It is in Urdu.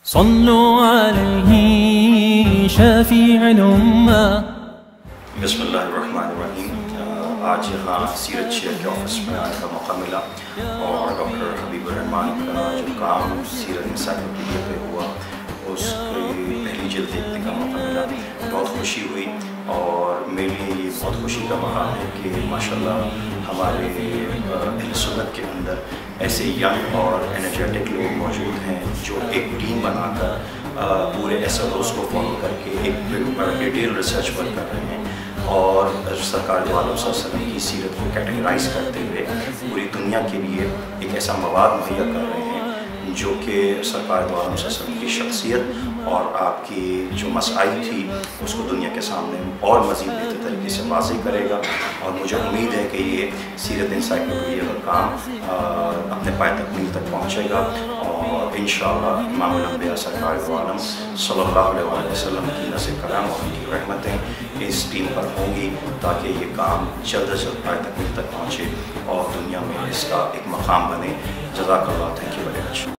صلوا عليه شفيع الأمة. بسم اللہ الرحمن الرحیم. آج یہاں سیرت شیئر کے آفس میں آنے کا موقع ملا اور ڈاکٹر حبیب الرحمان کا جو کام سیرت انسائکلوپیڈیا پہ ہوا اس کی پہلی جلد دیکھنے کا موقع ملا. بہت خوشی ہوئی اور میرے لیے یہ بہت خوشی کا مقام ہے کہ ماشاءاللہ ہمارے اہل سنت کے اندر ایسے ینگ اور انرجیٹک لوگ موجود ہیں جو ایک ٹیم بنا کر پورے ایس ایل اوز کو فالو کر کے ایک ڈیٹیل ریسرچ ورک کر رہے ہیں اور سرکار دو عالم صلی اللہ علیہ وسلم کی سیرت کو کیٹیگرائز کرتے ہوئے پوری دنیا کے لیے ایک ایسا مواد مہیا کر رہے ہیں جو کہ سرکار دو عالم صلی اللہ علیہ وسلم کی شخصیت اور آپ کی جو مسائل تھی اس کو دنیا کے سامنے اور مزید بہتر طریقے سے واضح کرے گا. اور مجھے امید ہے کہ یہ سیرت انسائکلوپیڈیا کا کام اپنے پائے تکمیل تک پہنچے گا اور انشاءاللہ امام الانبیاء سرکار دو عالم صلی اللہ علیہ وسلم کی نظر کرم اور ان کی رحمتیں اس ٹیم پر ہوں گی تاکہ یہ کام جلد از جلد پائے تکمیل تک پہنچے اور دنیا میں اس کا ایک مقام بنے. جزاک اللہ. Thank you very much.